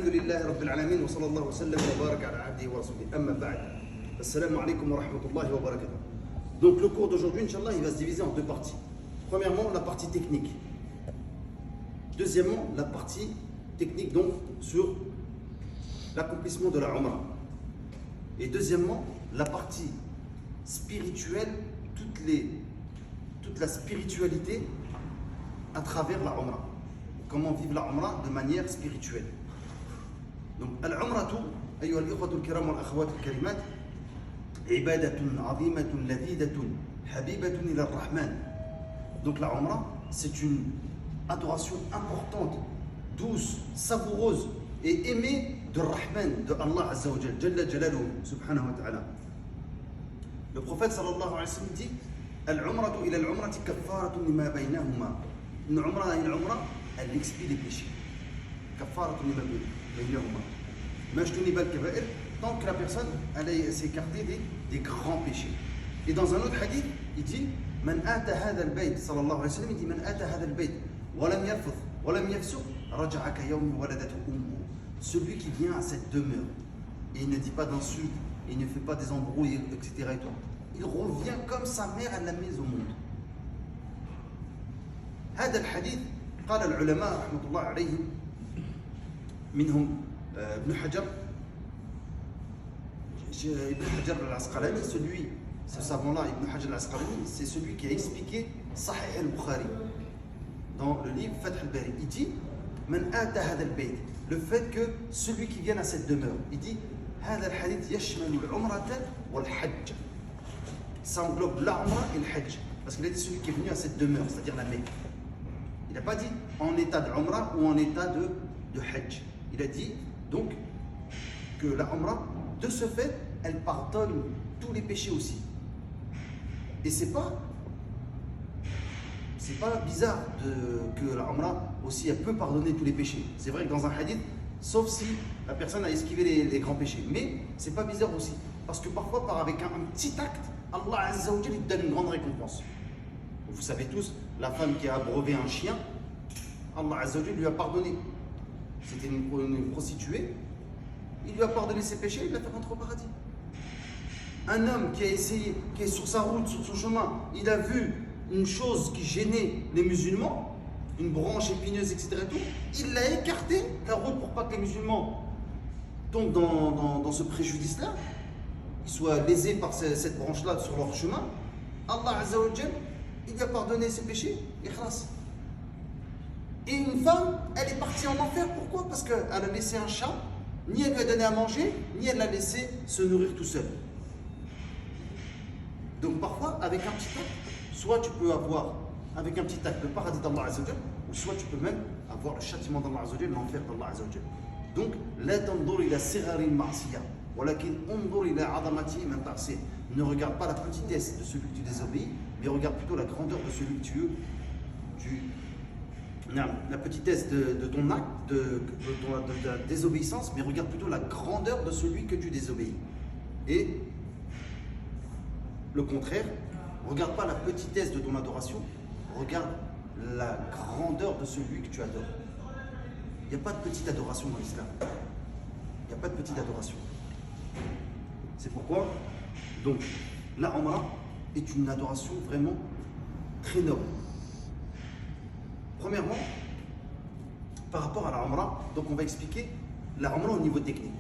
لله رب العالمين وصلى الله وسلم وبارك على عبده ورسوله أما بعد السلام عليكم ورحمة الله وبركاته. Donc le cours d'aujourd'hui, Inch'Allah, il va se diviser en deux parties. Premièrement, la partie technique. Deuxièmement, la partie technique donc sur l'accomplissement de la Umrah. Et deuxièmement, la partie spirituelle, toute la spiritualité à travers la Umrah. Comment vivre la Umrah de manière spirituelle. Donc, al-Umratu, أيها الإخوة الكرام والأخوات الكريمات, عبادة عظيمة لذيذة حبيبة إلى الرحمن. Donc la Umrah, c'est une adoration importante, douce, savoureuse et aimée de Rahman, de Allah Azza wa Jalla Jalaluhu, subhanahu wa ta'ala. Le prophète sallallahu alayhi wa sallam dit Al-Umratu ila al-Umrati kaffaratun lima baynahuma. Une Umrah, elle expie les péchés. Kaffaratun lima baynahuma. Majtuniba al-kaba'ir, tant que la personne elle s'est écartée des grands péchés. Et dans un autre hadith, il dit Man ata hadha al-bayt, sallallahu alayhi wa sallam, il dit Man ata hadha al-bayt, wa lam yarfuth, wa lam yafsuq, raja'a ka yawmi waladatu ummuhu. Celui qui vient à cette demeure, et il ne dit pas d'insultes, il ne fait pas des embrouilles, etc. Et tout, il revient comme sa mère à la mise au monde. هذا الحديث قال العلماء رحمة الله عليهم منهم ابن حجر al-Asqalani, ce savant-là, Ibn Hajar al-Asqalani, c'est celui qui a expliqué Sahih al-Bukhari dans le livre Fath al-Bari. Il dit Man ata hadha al-bayt, le fait que celui qui vient à cette demeure, il dit هذا الحديث يشمل العمرة والحج. Ça englobe la Umrah et le Hajj. Parce qu'il a dit celui qui est venu à cette demeure, c'est-à-dire la Mecque. Il n'a pas dit en état de Umrah ou en état de Hajj. Il a dit donc que la Umrah, de ce fait, elle pardonne tous les péchés aussi. Et c'est pas bizarre que la Umrah aussi, elle peut pardonner tous les péchés. C'est vrai que dans un hadith, sauf si la personne a esquivé les grands péchés. Mais c'est pas bizarre aussi. Parce que parfois, avec un petit acte, Allah Azza wa Jalla lui donne une grande récompense. Vous savez tous, la femme qui a abreuvé un chien, Allah Azza wa Jalla lui a pardonné. C'était une prostituée. Il lui a pardonné ses péchés, il l'a fait rentrer au paradis. Un homme qui est sur sa route, sur son chemin, il a vu une chose qui gênait les musulmans, une branche épineuse, etc. Et tout, il l'a écarté la route pour pas que les musulmans tombent dans ce préjudice-là, qu'ils soient lésés par cette branche-là sur leur chemin. Allah Azza wa Jal, il lui a pardonné ses péchés, ikhlas. Et une femme, elle est partie en enfer. Pourquoi? Parce qu'elle a laissé un chat, ni elle lui a donné à manger, ni elle l'a laissé se nourrir tout seul. Donc parfois, avec un petit acte, soit tu peux avoir, avec un petit acte, le paradis d'Allah Azza wa Jal, ou soit tu peux même avoir le châtiment d'Allah Azza wa Jal, l'enfer d'Allah Azza wa Jal. Donc, la tandur ila sighari al-ma'siyah, walakin undur ila 'azamati man ta'sih. Ne regarde pas la petitesse de celui que tu désobéis, mais regarde plutôt la grandeur de celui que la petitesse de ton acte, de ta désobéissance, mais regarde plutôt la grandeur de celui que tu désobéis. Et le contraire, regarde pas la petitesse de ton adoration, regarde la grandeur de celui que tu adores. Il n'y a pas de petite adoration dans l'islam. Il n'y a pas de petite adoration. C'est pourquoi, donc, la Umrah est une adoration vraiment très noble. Premièrement, par rapport à la Umrah, donc on va expliquer la Umrah au niveau technique.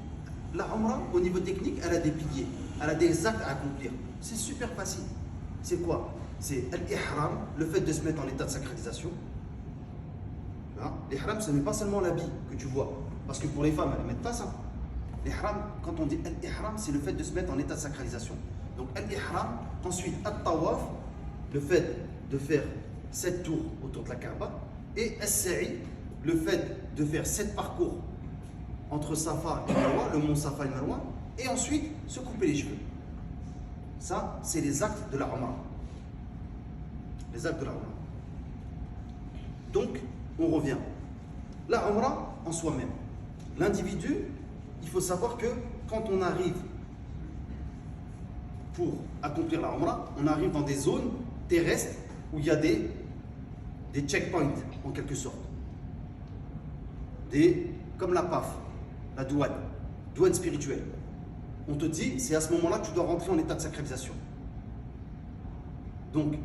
La Umrah, au niveau technique, elle a des piliers, elle a des actes à accomplir. C'est super facile. C'est quoi? C'est l'ihram, le fait de se mettre en état de sacralisation. L'ihram, ce n'est pas seulement l'habit que tu vois, parce que pour les femmes, elles ne mettent pas ça. L'ihram, quand on dit l'ihram, c'est le fait de se mettre en état de sacralisation. Donc l'ihram, ensuite al-tawaf, le fait de faire 7 tours autour de la Kaaba, et as-sa'i, le fait de faire 7 parcours entre Safa et Marwa, le mont Safa et Marwa, et ensuite se couper les cheveux. Ça, c'est les actes de la Umrah. Les actes de la Umrah. Donc, on revient. La Umrah en soi-même. L'individu, il faut savoir que quand on arrive pour accomplir la Umrah, on arrive dans des zones terrestres où il y a des checkpoints, en quelque sorte. Comme la PAF. la douane spirituelle. On te dit, c'est à ce moment-là que tu dois rentrer en état de sacralisation. Donc,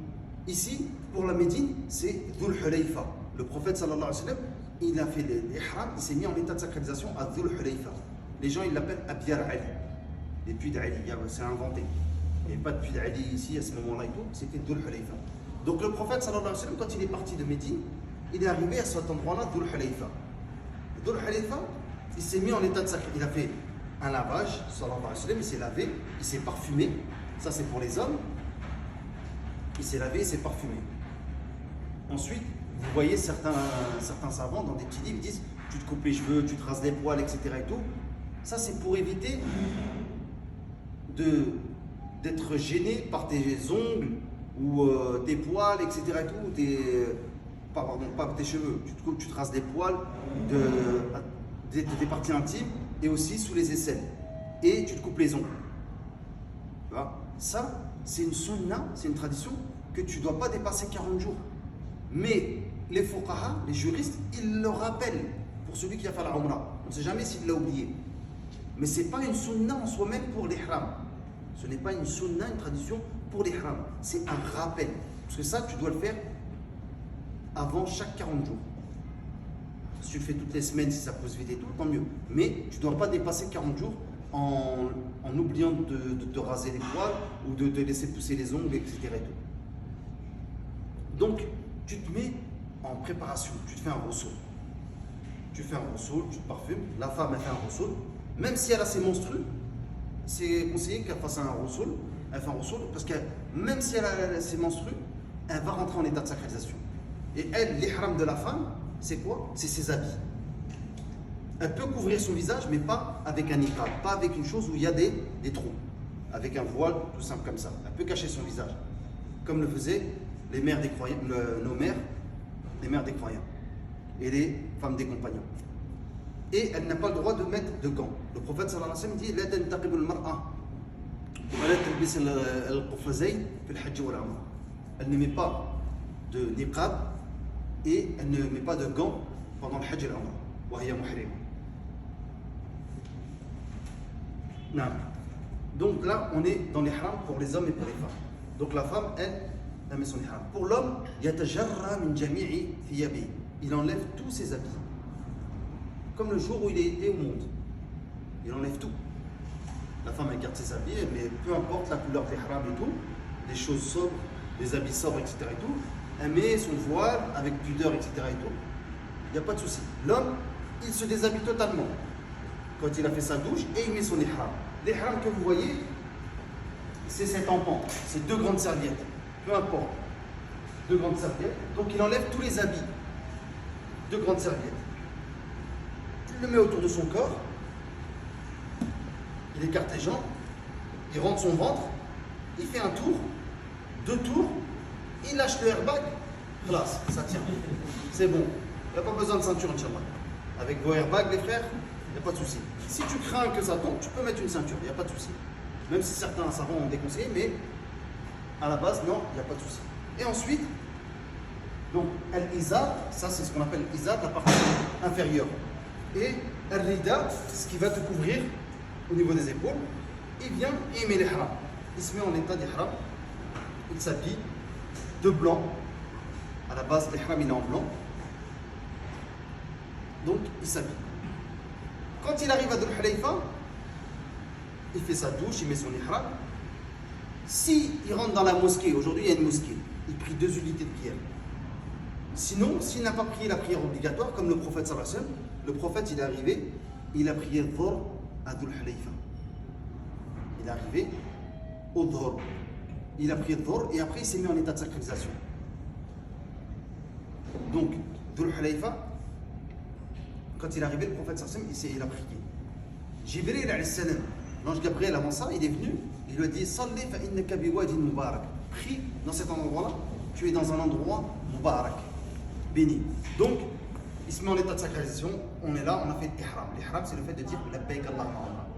ici, pour la Médine, c'est Dhul Hulayfa. Le prophète sallallahu alayhi wa sallam, il a fait l'ihram, il s'est mis en état de sacralisation à Dhul Hulayfa. Les gens, ils l'appellent Abyar Ali. Les puits d'Ali, c'est inventé. Il n'y avait pas de puits d'Ali ici à ce moment-là et tout, c'était Dhul Hulayfa. Donc le prophète sallallahu alayhi wa sallam, quand il est parti de Médine, il est arrivé à cet endroit-là, Dhul Hulayfa. Dhul Hulayfa, il s'est mis en état de sacralisation. Il a fait un lavage, sallallahu alayhi wa sallam, il s'est lavé, il s'est parfumé. Ça, c'est pour les hommes. Il s'est lavé, il s'est parfumé. Ensuite, vous voyez certains savants dans des petits livres disent tu te coupes les cheveux, tu te rases les poils, etc. et tout. Ça, c'est pour éviter d'être gêné par tes ongles ou tes poils, etc. et tout. Pas tes cheveux. Tu te rases les poils de tes parties intimes et aussi sous les aisselles. Et tu te coupes les ongles. Tu vois? Ça, c'est une sunna, c'est une tradition que tu ne dois pas dépasser 40 jours. Mais les fuqaha, les juristes, ils le rappellent pour celui qui a fait la umrah. On ne sait jamais s'il l'a oublié. Mais ce n'est pas une sunna en soi-même pour l'ihram. Ce n'est pas une sunna, une tradition pour l'ihram. C'est un rappel. Parce que ça, tu dois le faire avant chaque 40 jours. Si tu le fais toutes les semaines, si ça pousse vite et tout, tant mieux. Mais tu ne dois pas dépasser 40 jours en oubliant de te raser les poils ou de te laisser pousser les ongles, etc. et tout. Donc, tu te mets en préparation, tu te fais un rousseau. Tu fais un rousseau, tu te parfumes. La femme, elle fait un rousseau. Même si elle a ses menstrues, c'est conseillé qu'elle fasse un rousseau. Elle fait un rousseau parce que même si elle a ses menstrues, elle va rentrer en état de sacralisation. Et elle, l'ihram de la femme, c'est quoi? C'est ses habits. Elle peut couvrir son visage, mais pas avec un niqab, pas avec une chose où il y a des trous. Avec un voile, tout simple comme ça. Elle peut cacher son visage. Comme le faisaient les mères des croyants, nos mères, les mères des croyants et les femmes des compagnons. Et elle n'a pas le droit de mettre de gants. Le prophète sallallahu alayhi wa sallam dit La tantaqib al-mar'a wa la talbis al-quffazayn fi al-hajj wal umrah. Elle ne met pas de niqab et elle ne met pas de gants pendant le hajj et l'umrah. Wa hiya muhrima. Non. Donc là, on est dans l'ihram pour les hommes et pour les femmes. Donc la femme, elle met son ihram. Pour l'homme, yatajarra min jami'i thiyabi. Il enlève tous ses habits. Comme le jour où il est au monde. Il enlève tout. La femme, elle garde ses habits, mais peu importe la couleur des ihram et tout, des choses sobres, des habits sobres, etc. et tout, elle met son voile avec pudeur, etc. et tout. Il n'y a pas de souci. L'homme, il se déshabille totalement quand il a fait sa douche et il met son ihram. L'ihram que vous voyez, c'est cet empan, c'est 2 grandes serviettes, peu importe, 2 grandes serviettes. Donc il enlève tous les habits, 2 grandes serviettes. Il le met autour de son corps, il écarte les jambes, il rentre son ventre, il fait un tour, 2 tours, il lâche le airbag, classe, ça tient, c'est bon. Il n'y a pas besoin de ceinture, Inch'Allah. Avec vos airbags, les frères, il n'y a pas de souci. Si tu crains que ça tombe, tu peux mettre une ceinture, il n'y a pas de souci. Même si certains savants ont déconseillé, mais à la base, non, il n'y a pas de souci. Et ensuite, donc, al-izar, ça c'est ce qu'on appelle l'izar, la partie inférieure. Et al-rida, ce qui va te couvrir au niveau des épaules, il vient et il met l'ihram. Il se met en état d'ihram, il s'habille de blanc. À la base, l'ihram il est en blanc. Donc, il s'habille. Quand il arrive à Dhul Hulayfa, il fait sa douche, il met son ihram. Si il rentre dans la mosquée, aujourd'hui il y a une mosquée, il prie 2 unités de prière. Sinon, s'il n'a pas prié la prière obligatoire, comme le prophète sallallahu alayhi wa sallam, le prophète il est arrivé, il a prié Dhuhr à Dhul Hulayfa. Il est arrivé au Dhuhr. Il a prié Dhuhr et après il s'est mis en état de sacralisation. Donc, Dhul Hulayfa, quand il est arrivé, le prophète sallallahu alayhi wa sallam, il a prié. Jibril alayhi salam, l'ange Gabriel avant ça, il est venu, il lui a dit Salli fa innaka biwadin mubarak. Prie dans cet endroit-là, tu es dans un endroit mubarak, béni. Donc, il se met en état de sacralisation, on est là, on a fait l'ihram. L'ihram, c'est le fait de dire labbaik Allahumma.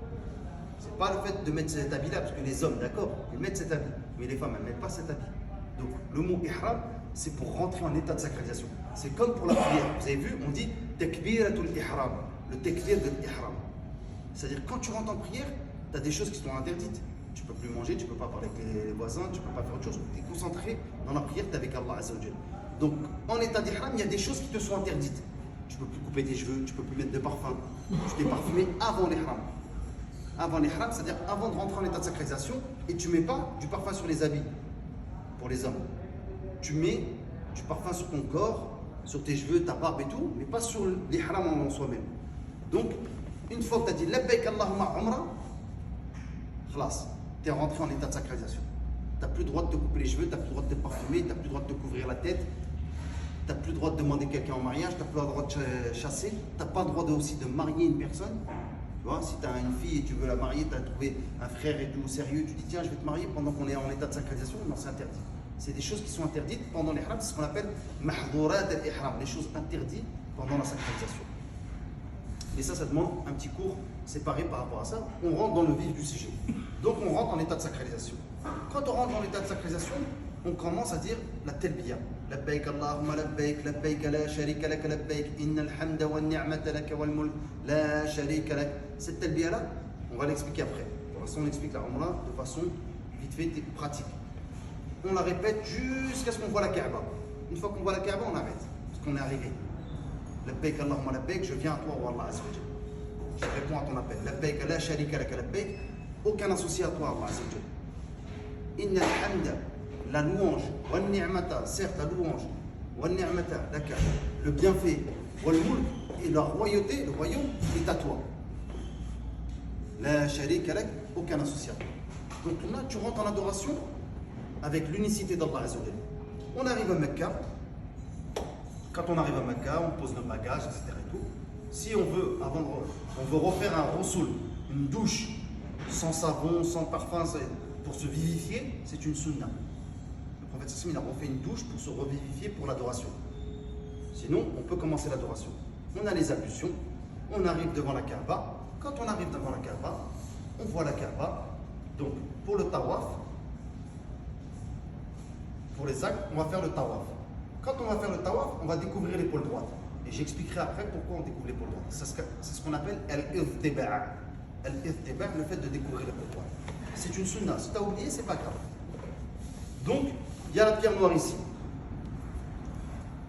C'est pas le fait de mettre cet habit-là, parce que les hommes, d'accord, ils mettent cet habit, mais les femmes, elles ne mettent pas cet habit. Donc, le mot ihram, c'est pour rentrer en état de sacralisation. C'est comme pour la prière. Vous avez vu, on dit takbiratul ihram, le takbir de l'ihram. C'est-à-dire quand tu rentres en prière, tu as des choses qui sont interdites. Tu ne peux plus manger, tu ne peux pas parler avec les voisins, tu ne peux pas faire autre chose. Tu es concentré dans la prière, tu es avec Allah Azza wa Jal. Donc en état d'ihram, il y a des choses qui te sont interdites. Tu ne peux plus couper tes cheveux, tu ne peux plus mettre de parfum. Tu t'es parfumé avant l'ihram. Avant l'ihram, c'est-à-dire avant de rentrer en état de sacralisation, et tu ne mets pas du parfum sur les habits pour les hommes. Tu mets du parfum sur ton corps, sur tes cheveux, ta barbe et tout, mais pas sur l'ihram en soi-même. Donc, une fois que tu as dit Labbaik Allahumma Umrah, khlas, tu es rentré en état de sacralisation. Tu n'as plus le droit de te couper les cheveux, tu n'as plus le droit de te parfumer, tu n'as plus le droit de te couvrir la tête, tu n'as plus le droit de demander quelqu'un en mariage, tu n'as plus le droit de chasser, tu n'as pas le droit aussi de marier une personne. Tu vois, si tu as une fille et tu veux la marier, tu as trouvé un frère et tout sérieux, tu dis tiens, je vais te marier pendant qu'on est en état de sacralisation, non, c'est interdit. C'est des choses qui sont interdites pendant l'ihram, c'est ce qu'on appelle mahdourat al-ihram, les choses interdites pendant la sacralisation. Et ça demande un petit cours séparé par rapport à ça. On rentre dans le vif du sujet. Donc on rentre en état de sacralisation. Quand on rentre dans l'état de sacralisation, on commence à dire la talbiya. Labbaik Allahumma labbaik, labbaik la sharika lak labbaik, innal hamda wa ni'mata lak wal mulk la sharika lak. Cette talbiya là, on va l'expliquer après. Pour l'instant, on explique la Umrah de façon vite fait et pratique. On la répète jusqu'à ce qu'on voit la Kaaba. Une fois qu'on voit la Kaaba, on arrête. Parce qu'on est arrivé. Labbaik Allahumma labbaik, je viens à toi, Allah Azza wa Jal. Je réponds à ton appel. Labbaik la sharika lak labbaik, aucun associé à toi, Allah Azza wa Jal. Inna al-hamda, la louange, wa ni'mata, certes la louange, wa ni'mata, le bienfait, wa al-mulk, et la royauté, le royaume est à toi. La sharika lak, aucun associé à toi. Donc là, tu rentres en adoration avec l'unicité d'Allah Azza wa Jal. On arrive à Mecca. Quand on arrive à Mecca, on pose nos bagages, etc. Et tout. Si on veut, on veut refaire un rosoul, une douche, sans savon, sans parfum, pour se vivifier, c'est une sunna. Le prophète Sassim, il a refait une douche pour se revivifier pour l'adoration. Sinon, on peut commencer l'adoration. On a les ablutions, on arrive devant la Kaaba. Quand on arrive devant la Kaaba, on voit la Kaaba. Donc, pour le tawaf, pour les actes, on va faire le tawaf. Quand on va faire le tawaf, on va découvrir l'épaule droite. Et j'expliquerai après pourquoi on découvre l'épaule droite. C'est ce qu'on appelle al-iztiba'. Al-iztiba', le fait de découvrir l'épaule droite. C'est une sunna. Si tu as oublié, c'est pas grave. Donc, il y a la pierre noire ici.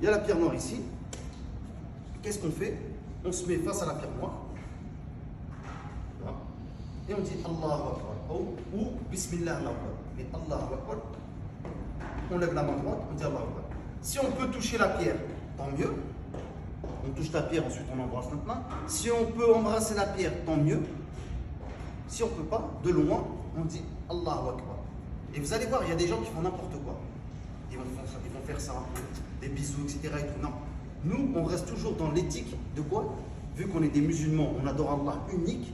Il y a la pierre noire ici. Qu'est-ce qu'on fait? On se met face à la pierre noire. Voilà. Et on dit Allahu Akbar. Ou Bismillah Allahu Akbar. Mais Allahu Akbar. On lève la main droite, on dit Allahu Akbar. Si on peut toucher la pierre, tant mieux. On touche la pierre, ensuite on embrasse notre main. Si on peut embrasser la pierre, tant mieux. Si on ne peut pas, de loin, on dit Allahu Akbar. Et vous allez voir, il y a des gens qui font n'importe quoi. Ils vont faire ça, des bisous, etc. Et tout. Non. Nous, on reste toujours dans l'éthique de quoi? Vu qu'on est des musulmans, on adore Allah unique.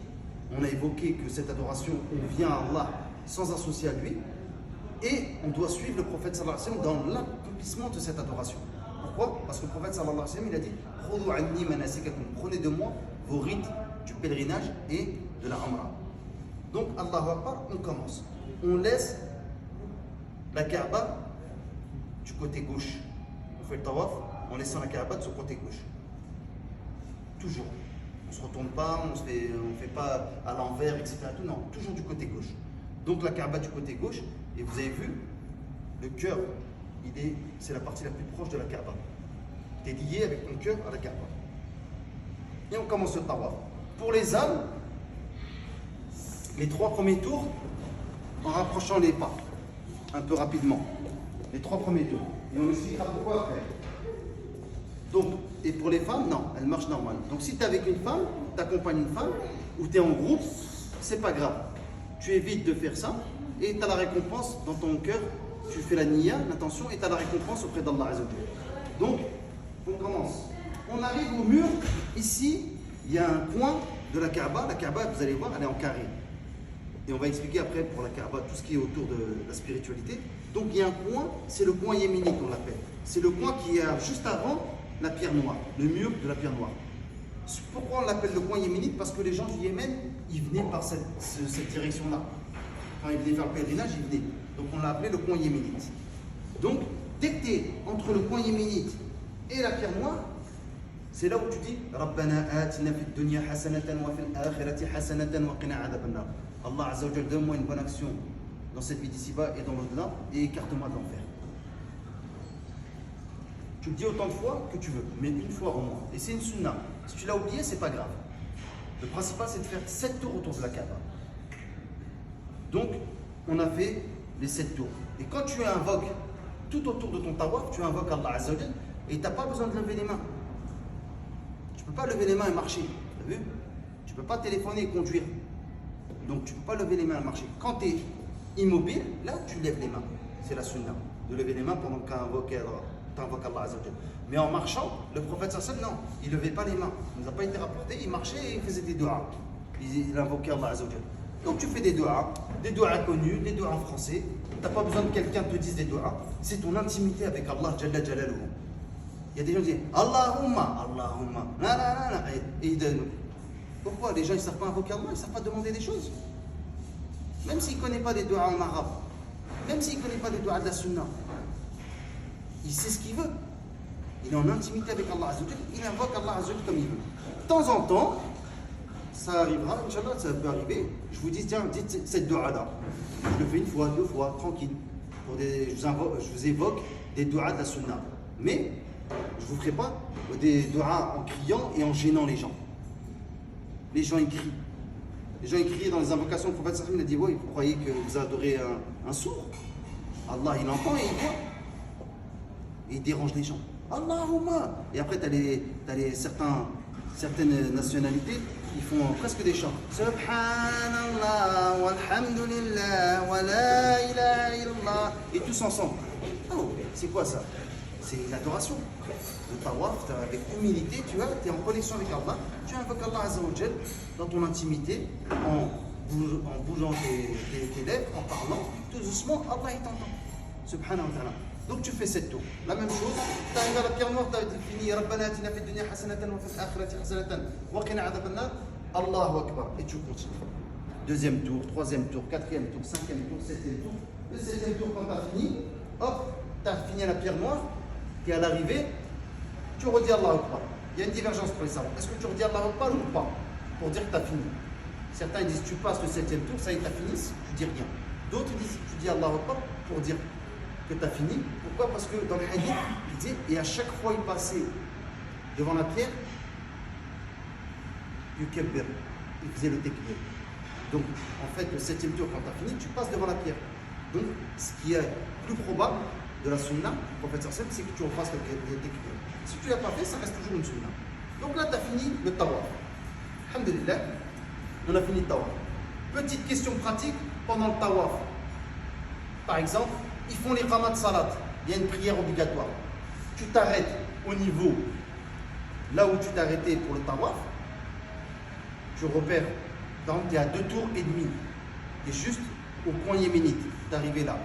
On a évoqué que cette adoration, on vient à Allah sans associer à lui. Et on doit suivre le prophète sallallahu alayhi wa sallam dans l'accomplissement de cette adoration. Pourquoi? Parce que le prophète sallallahu alayhi wa sallam, il a dit Khudhu anni manasikakum, prenez de moi vos rites du pèlerinage et de la Umrah. Donc, Allahu Akbar, on commence. On laisse la Kaaba du côté gauche. On fait le tawaf en laissant la Kaaba de son côté gauche. Toujours. On ne se retourne pas, on ne fait pas à l'envers, etc. Tout, non, toujours du côté gauche. Donc la Kaaba du côté gauche, et vous avez vu, le cœur, c'est la partie la plus proche de la Kaaba. Tu es lié avec ton cœur à la Kaaba. Et on commence le tawaf. Pour les âmes, les 3 premiers tours, en rapprochant les pas, un peu rapidement. Les 3 premiers tours. Et on expliquera pourquoi après. Donc, et pour les femmes, non, elles marchent normal. Donc si tu es avec une femme, tu accompagnes une femme, ou tu es en groupe, c'est pas grave. Tu évites de faire ça, et tu as la récompense dans ton cœur. Tu fais la niya, l'intention, et tu as la récompense auprès d'Allah Azza wa Jalla. Donc, on commence. On arrive au mur. Ici, il y a un coin de la Kaaba. La Kaaba, vous allez voir, elle est en carré. Et on va expliquer après pour la Kaaba tout ce qui est autour de la spiritualité. Donc, il y a un coin, c'est le coin yéménite, on l'appelle. C'est le coin qui est juste avant la pierre noire, le mur de la pierre noire. Pourquoi on l'appelle le coin yéménite? Parce que les gens du Yémen, ils venaient par cette direction-là. Quand ils venaient faire le pèlerinage, ils venaient. Donc on l'a appelé le coin yéménite. Donc, dès que tu es entre le coin yéménite et la pierre noire, C'est là où tu dis Rabbana atina fid dunya hasanatan wa fil akhirati hasanatan wa qina adhaban nar. Allah Azza wa Jalla, donne-moi une bonne action dans cette vie d'ici-bas et dans l'au-delà et écarte-moi de l'enfer. Tu le dis autant de fois que tu veux, mais une fois au moins. Et c'est une sunna. Si tu l'as oublié, c'est pas grave. Le principal, c'est de faire 7 tours autour de la Kaaba. Donc, on a fait les 7 tours. Et quand tu invoques tout autour de ton tawaf, tu invoques Allah Azza wa Jalla et tu n'as pas besoin de lever les mains. Tu ne peux pas lever les mains et marcher. Tu as vu? Tu ne peux pas téléphoner et conduire. Donc, tu ne peux pas lever les mains et marcher. Quand tu es immobile, là, tu lèves les mains. C'est la sunna. De lever les mains pendant que tu invoques Allah Azza wa Jalla. Mais en marchant, le prophète sallallahu alayhi wa sallam, non, il ne levait pas les mains. Il ne nous a pas été rapporté, il marchait et il faisait des doigts. Il invoquait Allah Azza wa Jalla. Donc tu fais des doigts connus, des doigts en français. Tu n'as pas besoin que quelqu'un te dise des doigts. C'est ton intimité avec Allah Jalla Jalaluhu. Il y a des gens qui disent Allahumma, Allahumma, na na na. Et pourquoi les gens ne savent pas invoquer Allah, ils ne savent pas demander des choses. Même s'ils ne connaissent pas des doigts en arabe, même s'ils ne connaissent pas des doigts de la sunna, il sait ce qu'il veut. Il est en intimité avec Allah Azza wa Jalla, il invoque Allah Azza wa Jalla comme il veut. De temps en temps, ça arrivera, Inch'Allah, ça peut arriver. Je vous dis, tiens, dites cette dua-là. Je le fais une fois, 2 fois, tranquille. Je vous évoque des doigts de la sunna. Mais je ne vous ferai pas des doigts en criant et en gênant les gens. Les gens, ils crient. Les gens, ils crient dans les invocations. Le prophète sallallahu alayhi wa sallam a dit, vous croyez que vous adorez un sourd? Allah, il entend et il voit. Et il dérange les gens. Allahumma. Et après, tu as certaines nationalités, ils font presque des chants. Subhanallah, walhamdulillah, wa la ilaha illallah. Et tous ensemble. Oh, c'est quoi ça? C'est l'adoration. Le tawaf, avec humilité, tu es en connexion avec Allah. Tu invoques Allah Azza wa Jalla dans ton intimité, en bougeant tes lèvres, en parlant. Tout doucement, Allah il t'entend. Subhanahu wa ta'ala. Donc tu fais 7 tours. La même chose, tu arrives à la pierre noire, tu as fini Rabbana atina fid dunya hasanatan wa fil akhirati hasanatan wa qina adhaban nar. Allahu akbar. Et tu continues. 2e tour, 3e tour, 4e tour, 5e tour, 7e tour. Le 7e tour, quand tu as fini, hop, tu as fini à la pierre noire, tu es à l'arrivée, tu redis Allahu akbar. Il y a une divergence pour les savants. Est-ce que tu redis Allahu akbar ou pas? Pour dire que tu as fini. Certains disent tu passes le 7e tour, ça y est, tu as fini, tu dis rien. D'autres disent tu dis Allahu akbar pour dire que tu as fini. Pourquoi? Parce que dans le hadith, il dit, et à chaque fois il passait devant la pierre, il faisait le tekbir. Donc en fait, le 7e tour, quand tu as fini, tu passes devant la pierre. Donc ce qui est plus probable de la sunna, le prophète sallallahu alayhi wa sallam, c'est que tu refasses le tekbir. Si tu ne l'as pas fait, ça reste toujours une sunna. Donc là, tu as fini le tawaf. Alhamdulillah, on a fini le tawaf. Petite question pratique pendant le tawaf. Par exemple, ils font les qamat salat. Il y a une prière obligatoire. Tu t'arrêtes au niveau, là où tu t'es arrêté pour le tawaf. Tu repères, par exemple, tu es à 2 tours et demi. Tu es juste au point yéménite. Tu es arrivé là.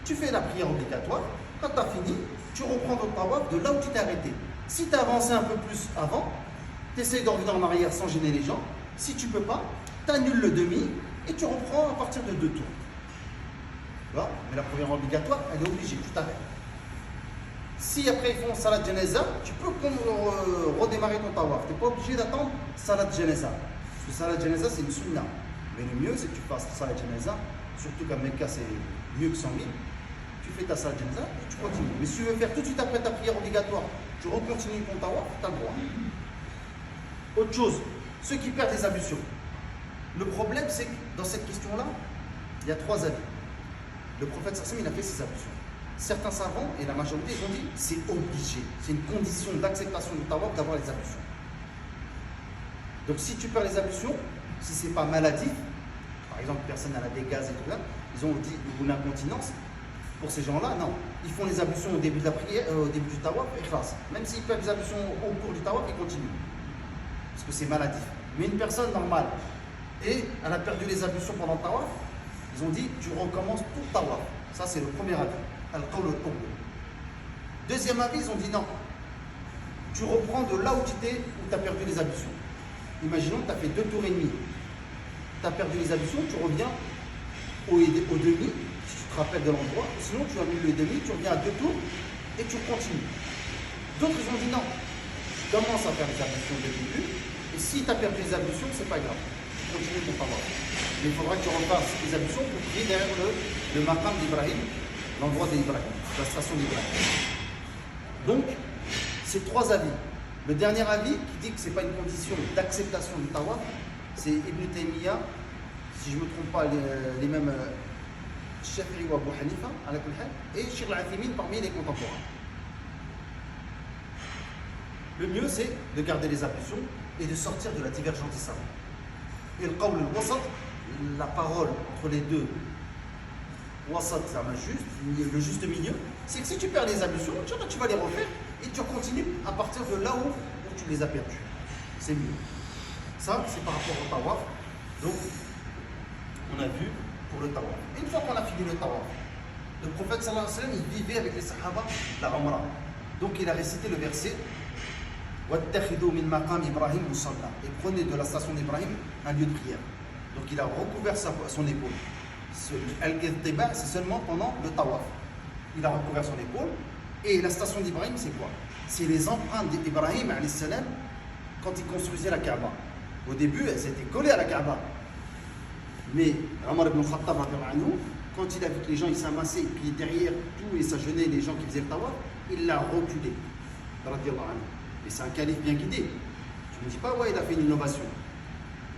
Tu fais la prière obligatoire. Quand tu as fini, tu reprends ton tawaf de là où tu t'es arrêté. Si tu as avancé un peu plus avant, tu essaies de revenir en arrière sans gêner les gens. Si tu ne peux pas, tu annules le demi et tu reprends à partir de 2 tours. Mais la première obligatoire, elle est obligée, tu t'arrêtes. Si après ils font salat janaza, tu peux redémarrer ton tawaf. Tu n'es pas obligé d'attendre salat janaza. Parce que salat janaza, c'est une sunna. Mais le mieux, c'est que tu fasses salat janaza, surtout qu'à Mecca, c'est mieux que 100 000. Tu fais ta salat janaza et tu continues. Mais si tu veux faire tout de suite après ta prière obligatoire, tu recontinues ton tawaf, tu as le droit. Autre chose, ceux qui perdent les ablutions. Le problème, c'est que dans cette question-là, il y a 3 avis. Le prophète sallallahu alayhi wa sallam, il a fait ses ablutions. Certains savants, et la majorité, ils ont dit c'est obligé. C'est une condition d'acceptation du tawaf d'avoir les ablutions. Donc si tu perds les ablutions, si ce n'est pas maladif, par exemple personne n'a des gaz et tout là, ils ont dit une incontinence. Pour ces gens-là, non. Ils font les ablutions au début de la prière, au début du tawaf, et khlas. Même s'ils perdent les ablutions au cours du tawaf, ils continuent. Parce que c'est maladif. Mais une personne normale, et elle a perdu les ablutions pendant le tawaf, ils ont dit, tu recommences tout le tawaf. Ça, c'est le premier avis. Al-qawl al-awwal. Deuxième avis, ils ont dit non. Tu reprends de là où tu étais, où tu as perdu les ablutions. Imaginons que tu as fait 2 tours et demi. Tu as perdu les ablutions, tu reviens au demi, si tu te rappelles de l'endroit. Sinon, tu annules le demi, tu reviens à 2 tours et tu continues. D'autres, ils ont dit non. commences à faire les ablutions dès le début. Et si tu as perdu les ablutions, c'est pas grave. Tu continues ton tawaf. Mais il faudra que tu refasses les ablutions pour prier derrière le maqam d'Ibrahim, l'endroit d'Ibrahim, la station d'Ibrahim. Donc, c'est trois avis. Le dernier avis qui dit que ce n'est pas une condition d'acceptation du tawaf, c'est Ibn Taymiyyah, si je ne me trompe pas, les mêmes Shafi'i ou Abu Hanifa, et Sheikh al-Uthaymin parmi les contemporains. Le mieux, c'est de garder les ablutions et de sortir de la divergence des savants. Et le qawl al-wasat, la parole entre les deux, wasat, le juste milieu, c'est que si tu perds les ablutions, tu vas les refaire et tu continues à partir de là où tu les as perdues. C'est mieux. Ça, c'est par rapport au tawaf. Donc, on a vu pour le tawaf. Une fois qu'on a fini le tawaf, le prophète sallallahu alayhi wa sallam, il vivait avec les sahaba la umrah. Donc, il a récité le verset وَاتَّخِذُوا مِنْ مَقَامِ إِبْرَاهِيمَ مُصَلًّى, et prenez de la station d'Ibrahim un lieu de prière. Donc, il a recouvert son épaule. Al-Ghidtiba, c'est seulement pendant le tawaf. Il a recouvert son épaule. Et la station d'Ibrahim, c'est quoi? C'est les empreintes d'Ibrahim alayhi salam quand il construisait la Kaaba. Au début, elles étaient collées à la Kaaba. Mais Omar ibn Khattab, quand il a vu que les gens ils s'amassaient, et puis derrière tout et ça gênait les gens qui faisaient le tawaf, il l'a reculé. Et c'est un calife bien guidé. Je ne me dis pas, ouais, il a fait une innovation.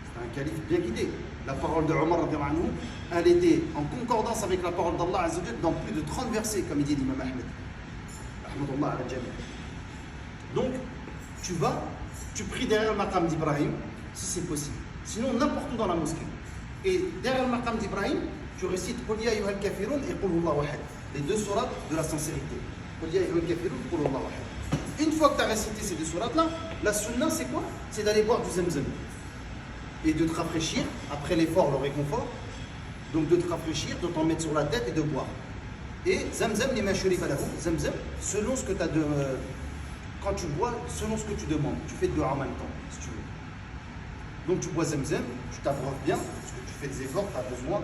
C'est un calife bien guidé. La parole de Omar, elle était en concordance avec la parole d'Allah Azza wa Jalla dans plus de 30 versets, comme il dit l'imam Ahmed. Donc, tu pries derrière le maqam d'Ibrahim, si c'est possible. Sinon, n'importe où dans la mosquée. Et derrière le maqam d'Ibrahim, tu récites Qul ya ayyuhal kafirun et Qul Huwallahu ahad. Les deux sourates de la sincérité. Qul ya ayyuhal kafirun et Qul Huwallahu ahad. Une fois que tu as récité ces deux sourates-là, la sunna, c'est quoi? C'est d'aller boire du zemzem. Et de te rafraîchir, après l'effort, le réconfort. Donc de te rafraîchir, de t'en mettre sur la tête et de boire. Et zemzem, les mashuri balahu, zemzem, selon ce que tu as de. Quand tu bois, selon ce que tu demandes. Tu fais de en même temps, si tu veux. Donc tu bois zemzem, tu t'abreuves bien, parce que tu fais des efforts, tu as besoin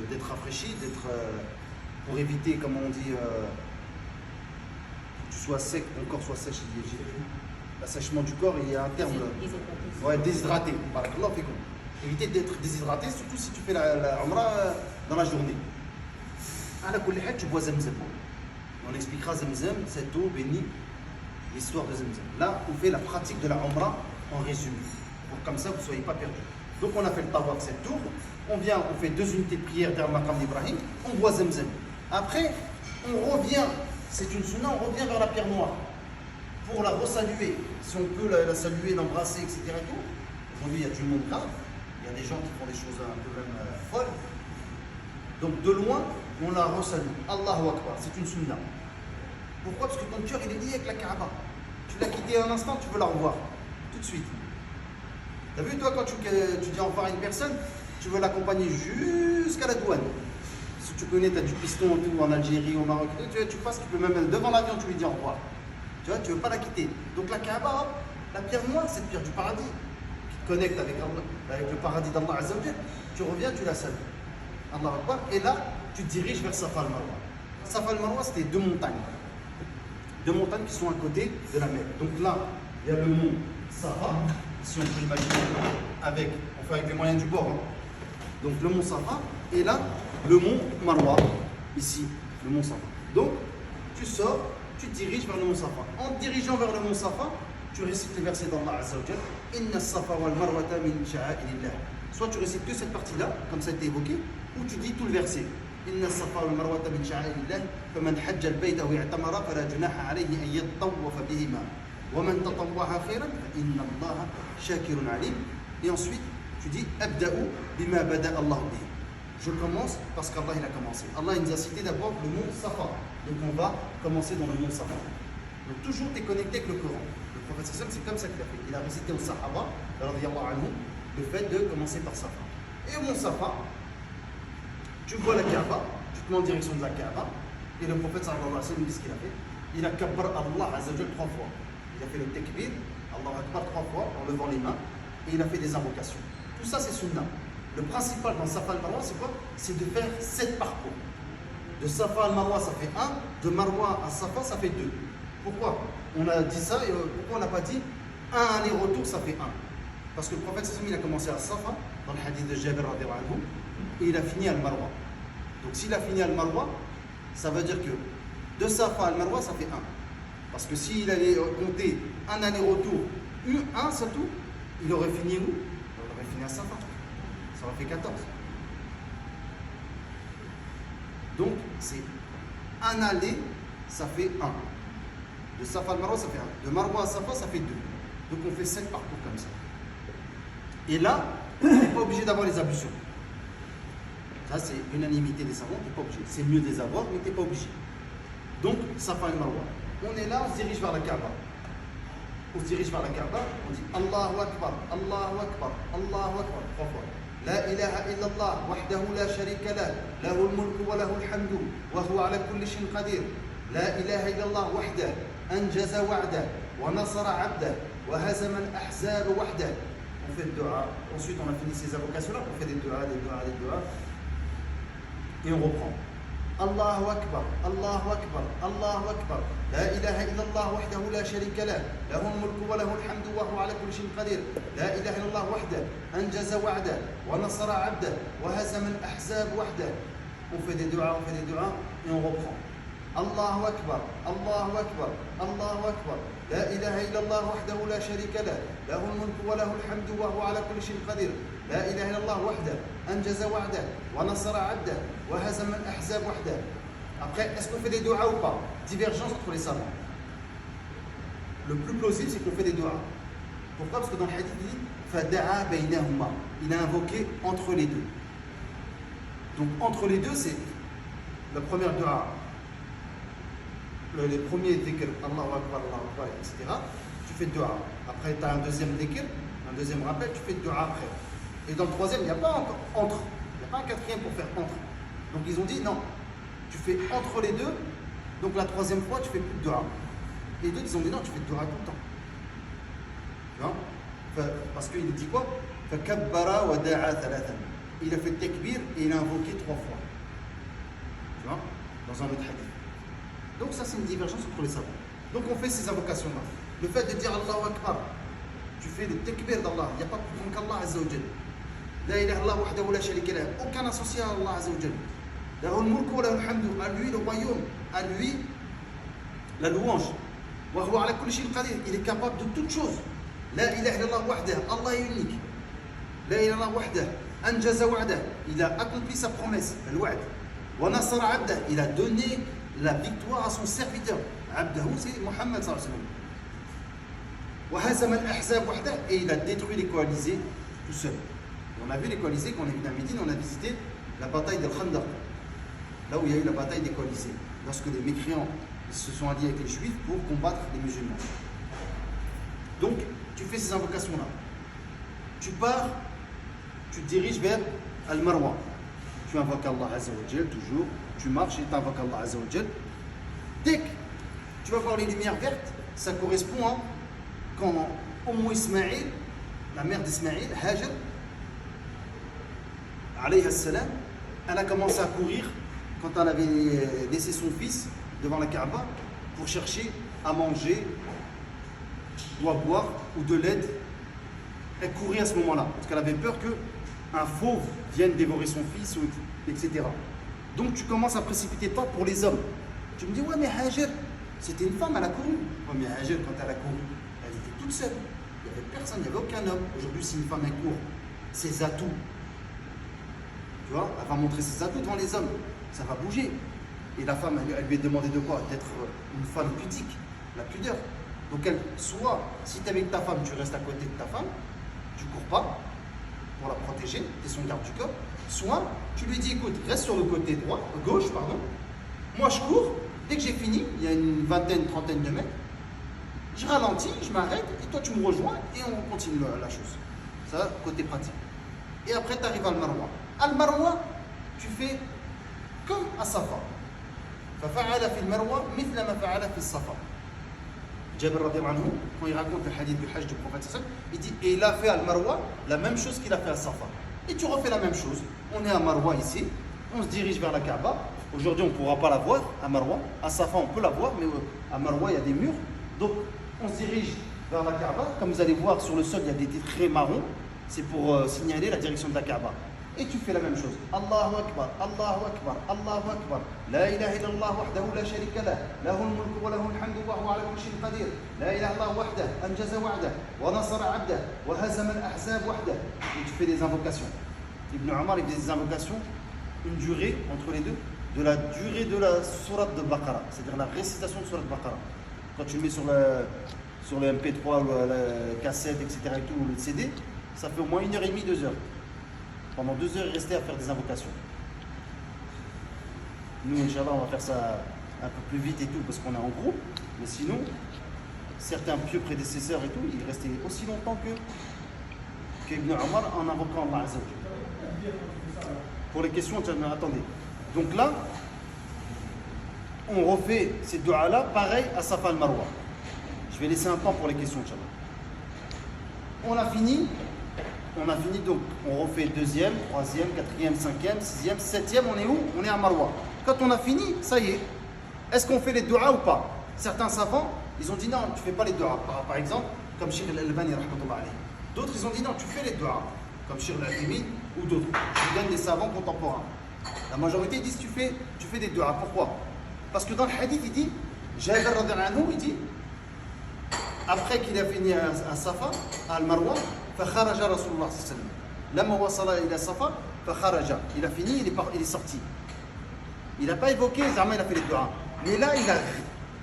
d'être rafraîchi, pour éviter, comme on dit, que tu sois sec, ton corps soit sèche. L'assèchement du corps, il y a un terme. Ouais, déshydraté. Éviter d'être déshydraté, surtout si tu fais la umrah dans la journée. À la kulli hal, tu bois zemzem. On expliquera zemzem, cette eau bénie, l'histoire de zemzem. Là, on fait la pratique de la umrah en résumé. Pour comme ça, vous ne soyez pas perdus. Donc, on a fait le tawaf, cette tour. On vient, on fait 2 unités de prière derrière le maqam d'Ibrahim. On boit zemzem. Après, on revient, c'est une sunna, on revient vers la pierre noire pour la resaluer. Si on peut la saluer, l'embrasser, etc. Aujourd'hui, il y a du monde grave. Il y a des gens qui font des choses un peu même folles. Donc, de loin, on la resalue. Allahu Akbar, c'est une sunna. Pourquoi? Parce que ton cœur, il est lié avec la Kaaba. Tu l'as quitté un instant, tu veux la revoir. Tout de suite. T'as vu, toi, quand tu dis au revoir à une personne, tu veux l'accompagner jusqu'à la douane. Si tu connais, tu as du piston tout en Algérie, au Maroc, tu passes, tu peux même devant l'avion, tu lui dis au revoir. Tu vois, tu ne veux pas la quitter. Donc la Kaaba, la pierre noire, c'est la pierre du paradis, qui te connecte avec le paradis d'Allah Azza wa Jalla. Tu reviens, tu la salues. Allah Akbar. Et là, tu te diriges vers Safa al-Marwa. Safa al-Marwa, c'était 2 montagnes. 2 montagnes qui sont à côté de la Mecque. Donc là, il y a le mont Safa, si on peut l'imaginer, on fait avec les moyens du bord. Hein. Donc le mont Safa, et là, le mont Marwa, ici, le mont Safa. Donc, tu sors, tu te diriges vers le mont Safa. En te dirigeant vers le mont Safa, tu récites le verset d'Allah Azza wa Jalla, Inna Safa wal Marwata min sha'a'ilillah. Soit tu récites que cette partie-là, comme ça a été évoqué, ou tu dis tout le verset. إن الصفا والمروة من شعائر الله فمن حج البيت أو اعتمر فلا جناح عليه أن يطوف بهما ومن تطوع خيرا فإن الله شاكر عليم. Et ensuite tu dis أبدأ بما بدأ الله به. Je commence parce qu'Allah il a commencé. Allah il nous a cité d'abord le mont Safa. Donc on va commencer dans le mont Safa. Donc toujours tu es connecté avec le Coran. Le prophète c'est comme ça qu'il a fait. Il a récité au Sahaba le fait de commencer par Safa. Et au mont Safa, tu vois la Kaaba, tu te mets en direction de la Kaaba, et le prophète sallallahu alayhi wa sallam, qu'est-ce qu'il a fait? Il a kabbar Allah Azza wa Jalla 3 fois. Il a fait le takbir, Allah Akbar 3 fois en levant les mains, et il a fait des invocations. Tout ça c'est sunna. Le principal dans Safa al-Marwa, c'est quoi? C'est de faire 7 parcours. De Safa al-Marwa, ça fait 1, de Marwa à Safa, ça fait 2. Pourquoi? on a dit ça, et pourquoi on n'a pas dit un aller-retour, ça fait un? Parce que le prophète il a commencé à Safa, dans le hadith de Jabir radhiyallahu anhu, et il a fini à Al-Marwa. Donc s'il a fini à Al-Marwa, ça veut dire que de Safa à Al-Marwa, ça fait un. Parce que s'il allait compter un aller-retour, un c'est tout, il aurait fini où? Il aurait fini à Safa. Ça aurait fait 14. Donc c'est un aller, ça fait un. De Safa à Marwa, ça fait un. De Marwa à Safa, ça fait 2. Donc on fait 7 parcours comme ça. Et là, on n'est pas obligé d'avoir les ablutions. Ça, c'est l'unanimité des savants, tu n'es pas obligé. C'est mieux de les avoir, mais tu n'es pas obligé. Donc, Safa et Marwa. On est là, on se dirige vers la Kaaba. On se dirige vers la Kaaba, on dit Allahu Akbar, Allahu Akbar, Allahu Akbar, 3 fois. لا إله إلا الله وحده لا شريك له له الملك وله الحمد وهو على كل شيء قدير لا إله إلا الله وحده أنجز وعده ونصر عبده وهزم الأحزاب وحده. On fait le dua, ensuite on a fini ces invocations-là, on fait des duas, et on reprend. Allahu Akbar, Allahu Akbar, Allahu Akbar. لا إله إلا الله وحده لا شريك له له الملك وله الحمد وهو على كل شيء قدير لا إله إلا الله وحده أنجز وعده ونصر عبده وهزم الأحزاب وحده. On fait des duas, et on reprend. Allahu Akbar, Allahu Akbar, Allahu Akbar. لا إله إلا الله وحده لا شريك له له الملك وله الحمد وهو على كل شيء قدير لا إله إلا الله وحده أنجز وعده ونصر عبده وهزم الأحزاب وحده. Après, est-ce qu'on fait des duas ou pas? Divergence entre les savants. Le plus plausible, c'est qu'on fait des duas. Pourquoi? Parce que dans le hadith, il dit Fada'a baynahuma. Il a invoqué entre les deux. Donc, entre les deux, c'est la première dua. Les premiers dhikr, Allahu Akbar, etc. Tu fais dua. Après, tu as un deuxième dhikr, un deuxième rappel, tu fais dua après. Et dans le troisième, il n'y a pas encore entre. Il n'y a pas un quatrième pour faire entre. Donc, ils ont dit non. Tu fais entre les deux, donc la troisième fois, tu fais plus de dua. Et d'autres, ils ont dit non, tu fais de dua tout le temps. Tu vois? Parce qu'il dit quoi? فَكَبَّرَ وَدَعَا ثَلَاثًا. Il a fait takbir et il a invoqué 3 fois. Tu vois? Dans un autre hadith. Donc ça, c'est une divergence entre les savants. Donc on fait ces invocations-là. Le fait de dire Allahu Akbar, tu fais le takbir d'Allah. Il n'y a pas plus grand qu'Allah Azza wa Jal. La ilaha illallah wahdahu la sharika lah. Aucun associé à Allah Azza wa Jal. À lui le royaume, à lui la louange. Il est capable de toutes choses. La ilaha illallah wahdah, Allah est unique. La ilaha illallah wahdah, anjaza wa'dah, il a accompli sa promesse, al-wa'd. Wa nasara 'abdah, il a donné la victoire à son serviteur. Abdahu, c'est Muhammad sallallahu alayhi wa sallam. Wa hazama al-ahzab wahdah, et il a détruit les coalisés tout seul. Et on a vu les coalisés quand on est venu à Médine, on a visité la bataille d'Al-Khandaq. Là où il y a eu la bataille des coalisés, lorsque les mécréants se sont alliés avec les juifs pour combattre les musulmans. Donc, tu fais ces invocations-là. Tu pars, tu te diriges vers Al-Marwa. Tu invoques Allah Azza wa Jal toujours, tu marches et tu invoques Allah Azza wa Jal. Dès que tu vas voir les lumières vertes, ça correspond à quand Ismaïl, la mère d'Ismaïl, Hajar, alayhi salam, elle a commencé à courir quand elle avait laissé son fils devant la Kaaba pour chercher à manger ou à boire ou de l'aide. Elle courait à ce moment-là parce qu'elle avait peur qu'un fauve vienne dévorer son fils, etc. Donc tu commences à précipiter toi pour les hommes. Tu me dis, ouais mais Hajar, c'était une femme, elle a couru. Ouais mais Hajar, quand elle a couru, elle était toute seule. Il n'y avait personne, il n'y avait aucun homme. Aujourd'hui, si une femme elle court, ses atouts, tu vois, elle va montrer ses atouts devant les hommes. Ça va bouger. Et la femme, elle lui a demandé de quoi? D'être une femme pudique, la pudeur. Donc soit, si tu es avec ta femme, tu restes à côté de ta femme, tu ne cours pas pour la protéger, tu es son garde du corps. Soit, tu lui dis, écoute, reste sur le côté gauche, moi je cours, dès que j'ai fini, il y a une vingtaine, trentaine de mètres, je ralentis, je m'arrête, et toi tu me rejoins, et on continue la chose. Ça, côté pratique. Et après, tu arrives à Al-Marwa. Al-Marwa, tu fais comme à Safa. ففعل في المروة مثل ما فعل في الصفا. Jabir radhiyallahu anhu, quand il raconte le hadith du Hajj du prophète sallallahu alayhi wa sallam, il dit, et il a fait à Al-Marwa la même chose qu'il a fait à Safa. Et tu refais la même chose. On est à Marwa ici, on se dirige vers la Kaaba. Aujourd'hui, on ne pourra pas la voir à Marwa. À Safa, on peut la voir, mais à Marwa, il y a des murs. Donc, on se dirige vers la Kaaba. Comme vous allez voir, sur le sol, il y a des traits marrons. C'est pour signaler la direction de la Kaaba. Et tu fais la même chose. Allahu Akbar, Allahu Akbar, Allahu Akbar. La ilaha illallah wahdahu la sharika lah. Lahu al-mulku wa lahu al-hamdu wa huwa ala kulli shay'in qadir. La ilaha illallah wahdahu anjaza wa'dah wa nasara 'abdah wa hazama al-ahzab wahdah. Et tu fais des invocations. Ibn Omar, il fait des invocations, une durée entre les deux, de la durée de la sourate de Baqara, c'est-à-dire la récitation de sourate Baqara. Quand tu le mets sur le MP3 ou la cassette, etc., et tout, ou le CD, ça fait au moins 1h30, 2 heures. Pendant 2 heures, il restait à faire des invocations. Nous, Inch'Allah, on va faire ça un peu plus vite et tout, parce qu'on est en groupe. Mais sinon, certains pieux prédécesseurs et tout, ils restaient aussi longtemps que Ibn Omar en invoquant Allah Azza wa Jalla. Pour les questions, attendez. Donc là, on refait ces doigts-là, pareil à Safa al-Marwa. Je vais laisser un temps pour les questions, Inch'Allah. On a fini, donc on refait deuxième, troisième, quatrième, cinquième, sixième, septième, on est où? On est à Marwa. Quand on a fini, ça y est. Est-ce qu'on fait les doigts ou pas? Certains savants, ils ont dit non, tu ne fais pas les doigts. Par exemple, comme Cheikh al-Albani, d'autres, ils ont dit non, tu fais les doigts. Comme Cheikh al-Albani ou d'autres. Je donne des savants contemporains. La majorité disent tu fais des doigts. Pourquoi? Parce que dans le hadith, il dit, Jabir radhiyallahu anhu, il dit, après qu'il a fini à Safa, à Al-Marwa, فخرج رسول الله صلى الله عليه وسلم لما وصل إلى صفا فخرج. Il a fini, il est sorti. Il n'a pas évoqué, Zama il a fait les doigts. Mais là,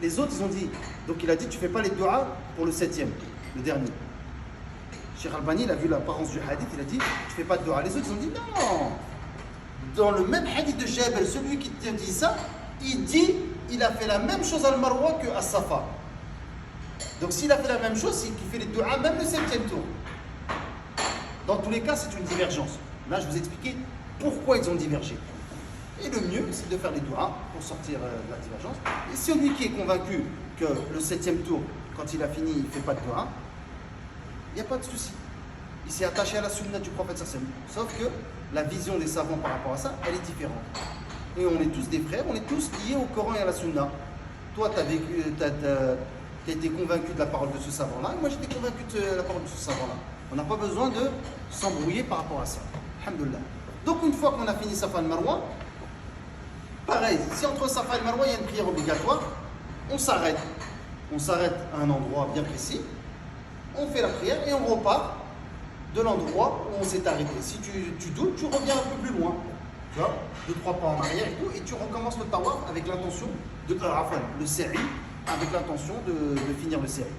les autres, ils ont dit, donc il a dit, tu ne fais pas les doigts pour le septième, le dernier. Cheikh Albani, il a vu l'apparence du hadith, il a dit, tu ne fais pas de doigts. Les autres, ils ont dit, non. Dans le même hadith de Jabir, celui qui te dit ça, il dit, il a fait la même chose à Al-Marwa qu'à Safa. Donc s'il a fait la même chose, c'est qu'il fait les doigts même le septième tour. Dans tous les cas, c'est une divergence. Là, je vous ai expliqué pourquoi ils ont divergé. Et le mieux, c'est de faire les doigts pour sortir de la divergence. Et celui qui est convaincu que le septième tour, quand il a fini, il ne fait pas de doigts, il n'y a pas de souci. Il s'est attaché à la sunna du prophète sallallahu alayhi wa sallam. Sauf que la vision des savants par rapport à ça, elle est différente. Et on est tous des frères, on est tous liés au Coran et à la sunna. Toi, tu as été convaincu de la parole de ce savant-là, et moi j'étais convaincu de la parole de ce savant-là. On n'a pas besoin de s'embrouiller par rapport à ça. Alhamdulillah. Donc une fois qu'on a fini Safa al-Marwa, pareil, si entre Safa et Marwa il y a une prière obligatoire, on s'arrête. On s'arrête à un endroit bien précis, on fait la prière et on repart de l'endroit où on s'est arrêté. Si tu doutes, tu reviens un peu plus loin. Tu vois, 2-3 pas en arrière et tout, et tu recommences le tawaf avec l'intention le séri, avec l'intention de finir le séri.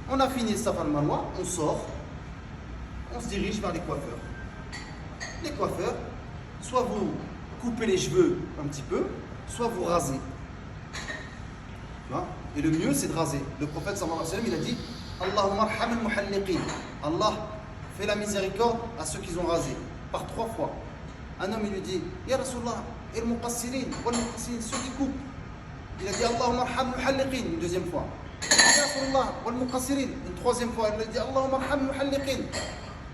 On a fini Safa al-Marwa, on sort, on se dirige vers les coiffeurs. Les coiffeurs, soit vous coupez les cheveux un petit peu, soit vous rasez. Tu vois? Et le mieux, c'est de raser. Le prophète sallallahu alayhi wa sallam, il a dit Allahumma arham al-muhalliqin. Allah fait la miséricorde à ceux qui ont rasé. Par 3 fois. Un homme, il lui dit Ya Rasulallah, il-muqassirin, wal-muqassirin, ceux qui coupent. Il a dit Allahumma arham al-muhalliqin, une deuxième fois. Ya Rasulallah, wal-muqassirin, une troisième fois. Il lui a dit Allahumma arham al-muhalliqin.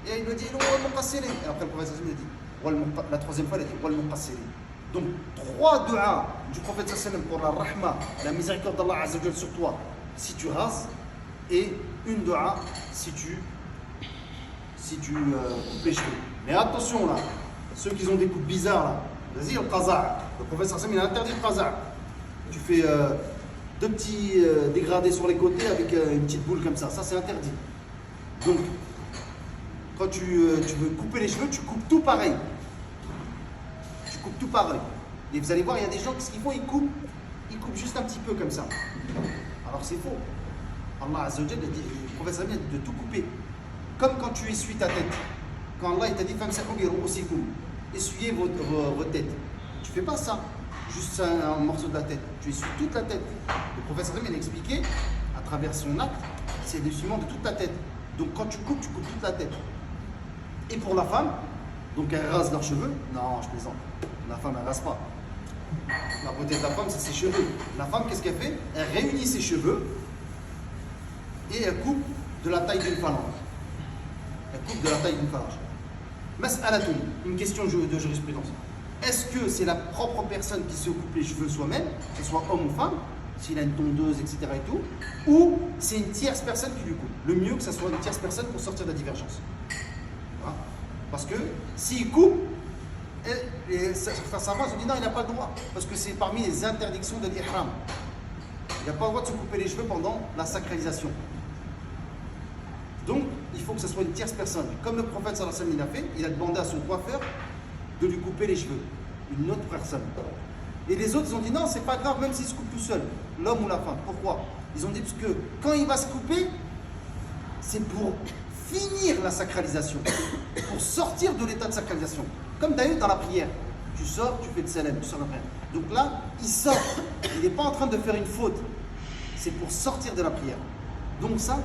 Et il lui a dit wal-muqassirin. Et après, le prophète sallallahu alayhi wa sallam, la troisième fois, il a dit wal-muqassirin. Donc, 3 du'as du prophète sallallahu alayhi wa sallam pour la rahma, la miséricorde d'Allah Azza wa Jalla sur toi, si tu rases, et une dua si tu coupes les cheveux. Mais attention là, ceux qui ont des coupes bizarres là, vas-y, le qaza'. Le prophète sallallahu alayhi wa sallam, il a interdit le qaza'. Tu fais 2 petits dégradés sur les côtés avec une petite boule comme ça c'est interdit. Donc, quand tu veux couper les cheveux, tu coupes tout pareil. Tout pareil. Et vous allez voir, il y a des gens, qu'est-ce qu'ils font? Ils coupent juste un petit peu comme ça. Alors c'est faux. Allah Azza wa Jalla dit, le prophète sallallahu alayhi wa sallam, de tout couper. Comme quand tu essuies ta tête. Quand Allah il t'a dit essuyez votre tête. Tu fais pas ça, juste un morceau de la tête. Tu essuies toute la tête. Le prophète sallallahu alayhi wa sallam, il a expliqué, à travers son acte, c'est l'essuiement de toute ta tête. Donc quand tu coupes toute la tête. Et pour la femme, donc elles rasent leurs cheveux. Non, je plaisante. La femme, elle ne rase pas. La beauté de la femme, c'est ses cheveux. La femme, qu'est-ce qu'elle fait? Elle réunit ses cheveux et elle coupe de la taille d'une phalange. Elle coupe de la taille d'une phalange. Mas'alatoun, une question de jurisprudence. Est-ce que c'est la propre personne qui se coupe les cheveux soi-même, que ce soit homme ou femme? s'il a une tondeuse, etc. et tout, ou c'est une tierce personne qui lui coupe. Le mieux que ce soit une tierce personne pour sortir de la divergence. Voilà. Parce que s'il coupe, et savants ont dit non, il n'a pas le droit, parce que c'est parmi les interdictions de l'ihram. Il n'a pas le droit de se couper les cheveux pendant la sacralisation. Donc, il faut que ce soit une tierce personne. Comme le prophète sallallahu alayhi wa sallam l'a fait, il a demandé à son coiffeur de lui couper les cheveux. Une autre personne. Et les autres, ils ont dit non, c'est pas grave, même s'il se coupe tout seul, l'homme ou la femme. Pourquoi? Ils ont dit parce que quand il va se couper, c'est pour finir la sacralisation, pour sortir de l'état de sacralisation. Comme d'ailleurs dans la prière, tu sors, tu fais le salam, tu sors la prière. Donc là, il sort, il n'est pas en train de faire une faute, c'est pour sortir de la prière. Donc ça,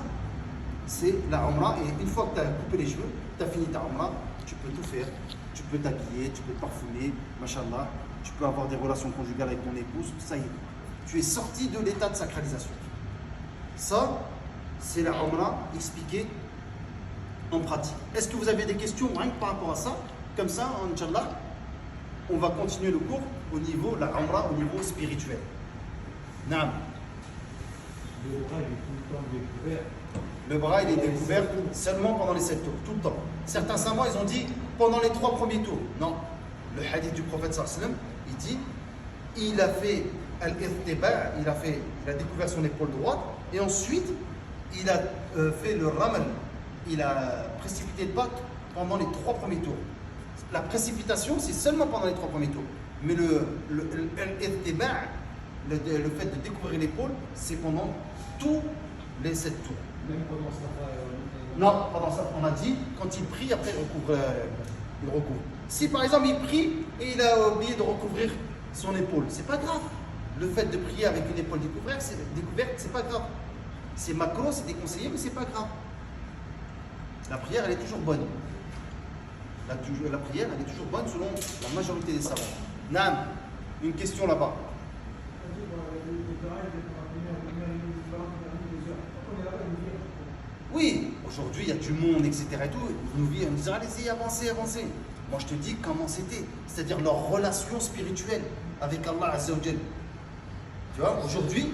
c'est la Umrah, et une fois que tu as coupé les cheveux, tu as fini ta Umrah, tu peux tout faire. Tu peux t'habiller, tu peux te parfumer, machallah, tu peux avoir des relations conjugales avec ton épouse, ça y est. Tu es sorti de l'état de sacralisation. Ça, c'est la Umrah expliquée en pratique. Est-ce que vous avez des questions rien que par rapport à ça? Comme ça, Inch'Allah, on va continuer le cours au niveau de la Umrah, au niveau spirituel. Naam. Le bras, il est tout le temps découvert. Le bras, il est découvert seulement pendant les 7 tours, tout le temps. Certains savants, ils ont dit pendant les 3 premiers tours. Non. Le hadith du prophète sallallahu alayhi wa sallam, il dit, il a fait al-irtiba', il a découvert son épaule droite, et ensuite, il a fait le ramal, il a précipité le pas pendant les 3 premiers tours. La précipitation, c'est seulement pendant les 3 premiers tours. Mais l'irtiba', le fait de découvrir l'épaule, c'est pendant tous les 7 tours. Même pendant Safa Non, pendant ça, on a dit, quand il prie, après il recouvre. Si par exemple il prie et il a oublié de recouvrir son épaule, c'est pas grave. Le fait de prier avec une épaule découverte, c'est pas grave. C'est macro, c'est déconseillé, mais c'est pas grave. La prière, elle est toujours bonne. La prière, elle est toujours bonne selon la majorité des savants. Nam, une question là-bas. Oui, aujourd'hui il y a du monde, etc. Et tout. Ils nous disent allez-y, avancez, avancez. Moi je te dis comment c'était, c'est-à-dire leur relation spirituelle avec Allah Azza wa Jal. Tu vois, aujourd'hui,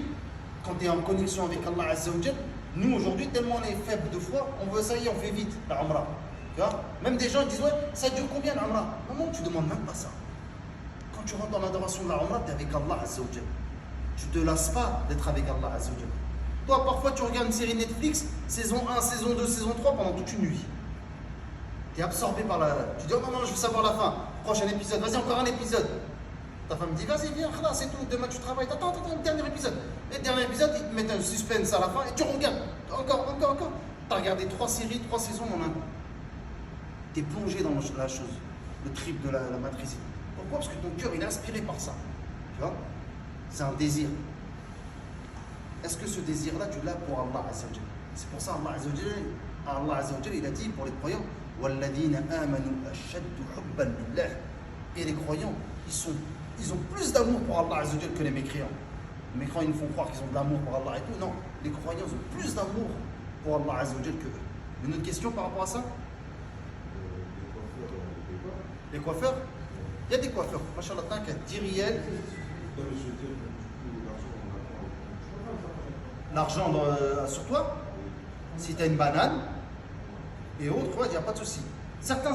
quand tu es en connexion avec Allah Azza wa Jal, nous aujourd'hui, tellement on est faible de foi, on veut ça y est, on fait vite la Umrah. Tu vois, même des gens disent ouais, ça dure combien la Umrah? Non, tu demandes même pas ça. Quand tu rentres dans l'adoration de la Umrah, tu es avec Allah Azza wa Jal. Tu te lasses pas d'être avec Allah Azza wa Jal. Toi, parfois, tu regardes une série Netflix, saison 1, saison 2, saison 3, pendant toute une nuit. Tu es absorbé par la... Tu dis, oh non, je veux savoir la fin. Prochain épisode, vas-y, encore un épisode. Ta femme dit, vas-y, viens, là, c'est tout. Demain, tu travailles. Attends, le dernier épisode. Et le dernier épisode, ils te mettent un suspense à la fin et tu regardes. Encore. Tu as regardé 3 séries, 3 saisons en un coup. Tu es plongé dans la chose, le trip de la matrice. Pourquoi? Parce que ton cœur, il est inspiré par ça. Tu vois? C'est un désir. Est-ce que ce désir-là, tu l'as pour Allah Azza wa Jal? C'est pour ça Allah Azza wa Jal, il a dit pour les croyants, وَالَّذِينَ آمَنُوا أَشَدُّ حُبًّا لِلَّهِ. Et les croyants, ils ont plus d'amour pour Allah Azza wa Jal que les mécréants. Les mécréants, ils nous font croire qu'ils ont de l'amour pour Allah et tout. Non, les croyants ont plus d'amour pour Allah Azza wa Jal que eux. Une autre question par rapport à ça? Les coiffeurs? Il y a des coiffeurs. Machallah, t'inquiète, 10 riels. L'argent sur toi, si tu as une banane et autres, il n'y a pas de souci. Certains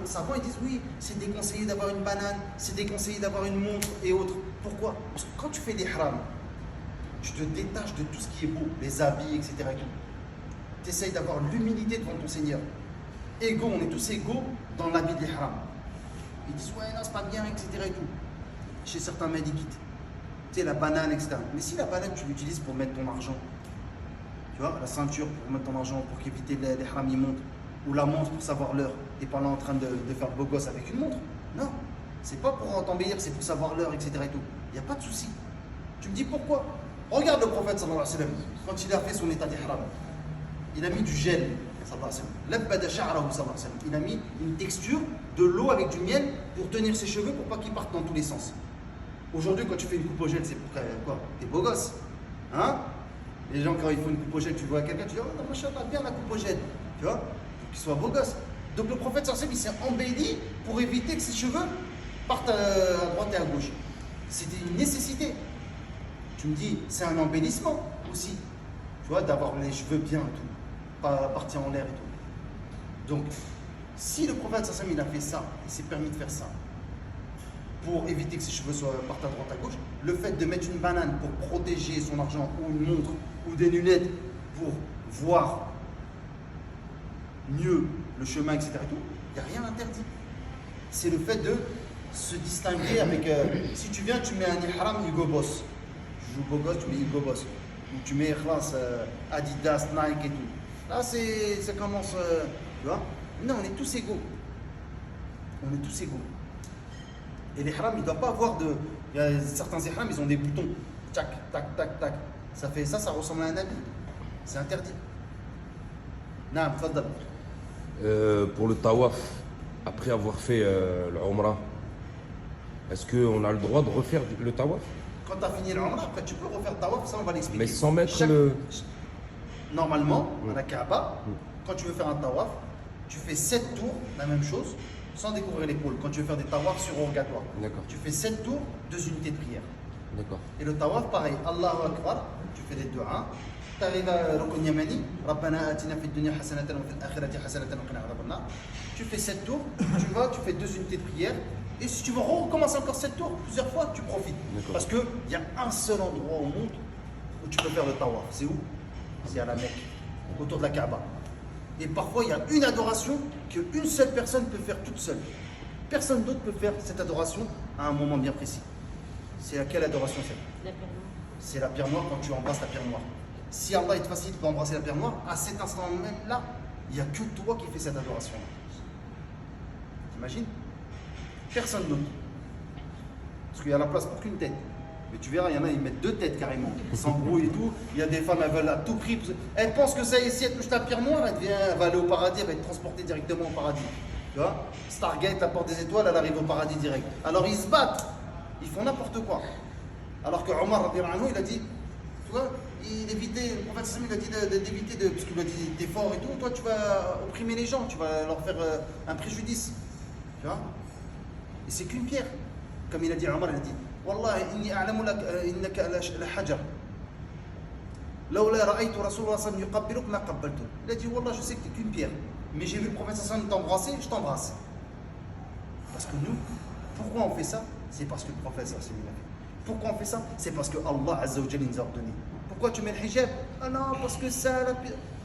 savants ils disent oui, c'est déconseillé d'avoir une banane, c'est déconseillé d'avoir une montre et autres. Pourquoi? Parce que quand tu fais l'ihram, tu te détaches de tout ce qui est beau, les habits, etc. Tu essayes d'avoir l'humilité devant ton Seigneur. Égaux, on est tous égaux dans l'habit de l'ihram. Ils disent ouais, non, c'est pas bien, etc. Et tout. Chez certains médiquites. Tu sais, la banane, etc. Mais si la banane, tu l'utilises pour mettre ton argent, tu vois, la ceinture pour mettre ton argent, pour qu'éviter les haram montent, ou la montre pour savoir l'heure, t'es pas là en train de faire beau gosse avec une montre. Non, c'est pas pour t'embellir, c'est pour savoir l'heure, etc. Et tout. Il n'y a pas de souci. Tu me dis pourquoi? Regarde le prophète, sallallahu alayhi wa sallam, quand il a fait son état d'ihram, il a mis du gel, sallallahu alayhi wa sallam. Il a mis une texture de l'eau avec du miel pour tenir ses cheveux pour pas qu'ils partent dans tous les sens. Aujourd'hui, quand tu fais une coupe au gel, c'est pour quoi? T'es beau gosse. Hein? Les gens, quand ils font une coupe au gel, tu vois quelqu'un, tu dis, oh, machallah, bien la coupe au gel. Tu vois? Pour qu'il soit beau gosse. Donc le prophète, il s'est embelli pour éviter que ses cheveux partent à droite et à gauche. C'était une nécessité. Tu me dis, c'est un embellissement aussi. Tu vois, d'avoir les cheveux bien et tout. Pas partir en l'air et tout. Donc, si le prophète sallam il a fait ça, il s'est permis de faire ça, pour éviter que ses cheveux soient partent à droite à gauche, le fait de mettre une banane pour protéger son argent, ou une montre, ou des lunettes pour voir mieux le chemin, etc. Il n'y a rien d'interdit. C'est le fait de se distinguer avec. Si tu viens, tu mets un ihram Hugo Boss. Tu joues beau gosse, tu mets Hugo Boss. Ou tu mets Ikhlas, Adidas, Nike et tout. Là, ça commence. Tu vois? Non, on est tous égaux. On est tous égaux. Et l'ihram, il ne doit pas avoir de. Il y a certains ihrams, ils ont des boutons. Tac, tac, tac, tac. Ça ressemble à un habit. C'est interdit. Non, tfaddal. Pour le tawaf, après avoir fait le Umrah, est-ce qu'on a le droit de refaire le tawaf? Quand tu as fini le Umrah, après tu peux refaire le tawaf, ça on va l'expliquer. Mais sans mettre le. Normalement, à la Kaaba, quand tu veux faire un tawaf, tu fais 7 tours, la même chose, sans découvrir l'épaule. Quand tu veux faire des tawafs surrogatoires, tu fais 7 tours, 2 unités de prière. D'accord. Et le tawaf, pareil, Allahu Akbar, tu fais des du'as. Tu arrives à Rukn Yamani, Rabbana atina fid dunya hasanatan wa fil akhirati hasanatan wa qina adhaban nar. Tu fais 7 tours, tu vas, tu fais 2 unités de prière. Et si tu veux recommencer encore 7 tours, plusieurs fois, tu profites. Parce qu'il y a un seul endroit au monde où tu peux faire le tawaf. C'est où? C'est à la Mecque, autour de la Kaaba. Et parfois, il y a une adoration qu'une seule personne peut faire toute seule. Personne d'autre peut faire cette adoration à un moment bien précis. C'est à quelle adoration c'est? La pierre noire. C'est la pierre noire quand tu embrasses la pierre noire. Si Allah il te facilite d'embrasser la pierre noire, à cet instant même là, il n'y a que toi qui fais cette adoration-là. T'imagines? Personne d'autre. Parce qu'il y a la place pour qu'une tête. Mais tu verras, il y en a, ils mettent 2 têtes carrément. Ils s'embrouillent et tout. Il y a des femmes, elles veulent à tout prix. Elles pensent que ça y est, si elle touche la pierre noire, elle va aller au paradis, elle va être transportée directement au paradis. Tu vois? Stargate, la porte des étoiles, elle arrive au paradis direct. Alors ils se battent. Ils font n'importe quoi. Alors que Omar, il a dit, tu vois, il évitait, le prophète Sam, il a dit d'éviter de. Parce qu'il lui a dit, t'es fort et tout, toi tu vas opprimer les gens, tu vas leur faire un préjudice. Tu vois? Et c'est qu'une pierre. Comme il a dit, Omar, il a dit, Wallah, inni a'lamu innaka la hajar. Lawla ra'aytu Rasulullah sallam yuqabbiluk ma qabbaltu. Il a dit, Wallah, je sais que t'es qu'une pierre. Mais j'ai vu le prophète sallam t'embrasser, je t'embrasse. Parce que nous, pourquoi on fait ça? C'est parce que le prophète sallam l'a fait. Pourquoi on fait ça? C'est parce que Allah Azza wa Jalla nous a ordonné. Pourquoi tu mets le hijab? Ah non, parce que ça,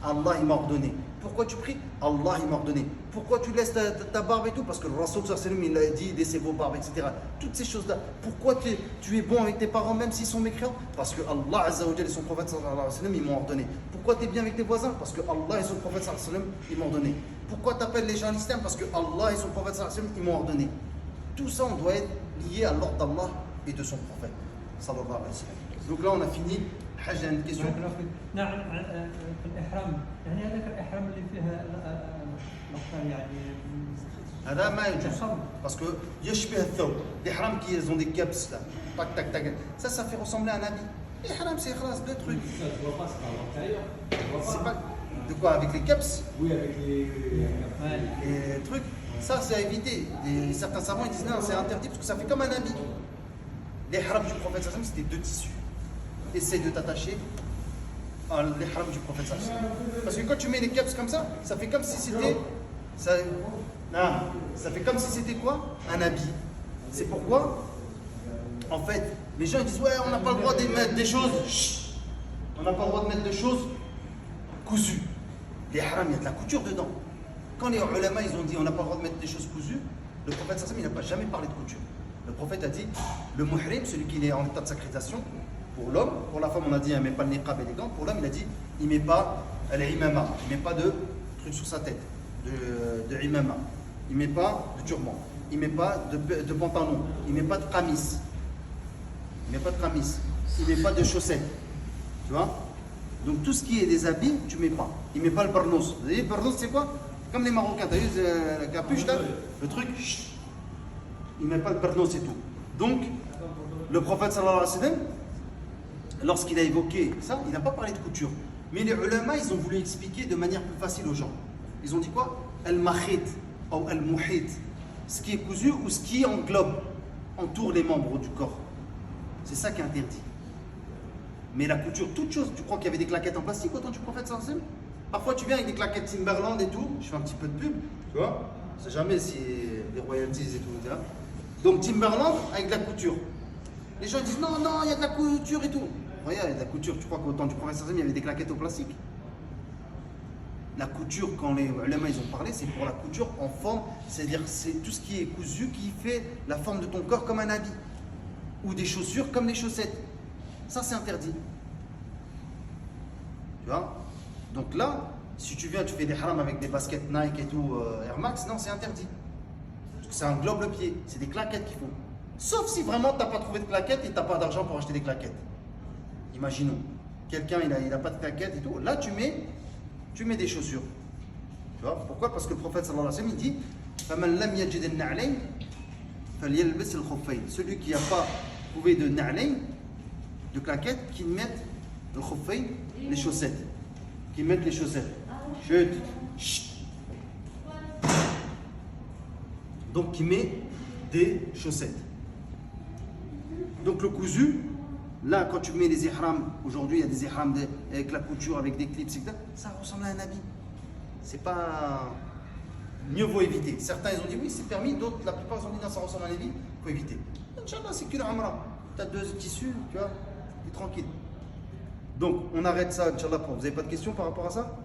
Allah il m'a ordonné. Pourquoi tu pries? Allah il m'a ordonné. Pourquoi tu laisses ta barbe et tout? Parce que le Rasul il a dit laissez vos barbes, etc. Toutes ces choses-là. Pourquoi tu es bon avec tes parents même s'ils sont mécréants? Parce que Allah Azza wa Jalla et son prophète ils m'ont ordonné. Pourquoi tu es bien avec tes voisins? Parce que Allah et son prophète ils m'ont ordonné. Pourquoi tu appelles les gens à l'islam? Parce que Allah et son prophète ils m'ont ordonné. Tout ça on doit être lié à l'ordre d'Allah et de son prophète. Sallallahu alayhi wa sallam. Donc là on a fini. حاجة عندي كيسيون. نعم في الإحرام يعني هذاك الإحرام اللي فيها الأطفال يعني هذا ما يجوز باسكو يشبه الثوب. الإحرام qui ils ont des caps là. Tac tac tac. Ça fait ressembler à un habit. L'Ihram c'est خلاص deux trucs. Ça se voit pas, c'est à l'intérieur. C'est pas de quoi avec les caps? Oui, avec les trucs. Ça c'est à éviter. Et certains savants ils disent non, c'est interdit parce que ça fait comme un habit. L'Ihram du prophète sallam c'était 2 tissus. Essaye de t'attacher à l'ihram du prophète sallallahu alayhi wa sallam. Parce que quand tu mets les caps comme ça fait comme si c'était ça fait comme si c'était quoi? Un habit. C'est pourquoi en fait les gens ils disent ouais on n'a pas le droit de mettre des choses. Chut, on n'a pas le droit de mettre des choses cousues. L'ihram il y a de la couture dedans. Quand les ulama ils ont dit on n'a pas le droit de mettre des choses cousues, le prophète sallallahu alayhi wa sallam il n'a pas jamais parlé de couture. Le prophète a dit le muhrim, celui qui est en état de sacralisation. Pour l'homme, pour la femme on a dit il ne met pas le niqab et les gants, pour l'homme il a dit il ne met pas l'imama, il ne met pas de truc sur sa tête, de imama, il ne met pas de turban, il ne met pas de pantalon, il ne met pas de qamis, il ne met pas de qamis, il ne met pas de chaussettes, tu vois. Donc tout ce qui est des habits, tu ne mets pas, il ne met pas le barnos. Vous voyez le barnos c'est quoi? Comme les Marocains, tu as vu la capuche là, le truc, il ne met pas le barnos et tout. Donc le prophète sallallahu alayhi wa sallam, lorsqu'il a évoqué ça, il n'a pas parlé de couture. Mais les ulama, ils ont voulu expliquer de manière plus facile aux gens. Ils ont dit quoi? Al-mahid ou al-muhid. Ce qui est cousu ou ce qui englobe, entoure les membres du corps. C'est ça qui est interdit. Mais la couture, toute chose, tu crois qu'il y avait des claquettes en plastique au temps du prophète sallallahu alayhi wa sallam? Parfois tu viens avec des claquettes Timberland et tout, je fais un petit peu de pub, tu vois, on sait jamais si les royalties et tout, tu vois. Donc Timberland avec de la couture. Les gens disent non, non, il y a de la couture et tout. Regarde, il y a de la couture, tu crois qu'au temps du prophète sallallahu alayhi wa sallam, il y avait des claquettes au plastique? La couture, quand les ulama ils ont parlé, c'est pour la couture en forme, c'est-à-dire c'est tout ce qui est cousu qui fait la forme de ton corps comme un habit. Ou des chaussures comme des chaussettes. Ça c'est interdit. Tu vois? Donc là, si tu viens, tu fais des harams avec des baskets Nike et tout, Air Max, non, c'est interdit. Parce que ça englobe le pied. C'est des claquettes qu'il faut. Sauf si vraiment tu n'as pas trouvé de claquettes et tu n'as pas d'argent pour acheter des claquettes. Imaginons. Quelqu'un, il a pas de claquettes et tout. Là, tu mets des chaussures. Tu vois? Pourquoi? Parce que le prophète sallallahu alayhi wa sallam, il dit فَمَنْ لَمْ يَجِدِ النَّعْلَيْنِ فَلْيَلْبِسِ الْخُفَّيْنِ. Celui qui n'a pas trouvé de na'layn, de claquettes, qui mette le khuffayn, les chaussettes. Qui mettent les chaussettes. Chut. Chut. Donc qui met des chaussettes. Donc le cousu, là quand tu mets les ihrams, aujourd'hui il y a des ihrams avec la couture, avec des clips, etc. Ça ressemble à un habit. C'est pas... Mieux vaut éviter. Certains ils ont dit oui c'est permis, d'autres la plupart ils ont dit non ça ressemble à un habit, il faut éviter. Inch'Allah c'est qu'une umrah. Tu as 2 tissus, tu vois, et tranquille. Donc on arrête ça, Inch'Allah. Vous n'avez pas de questions par rapport à ça?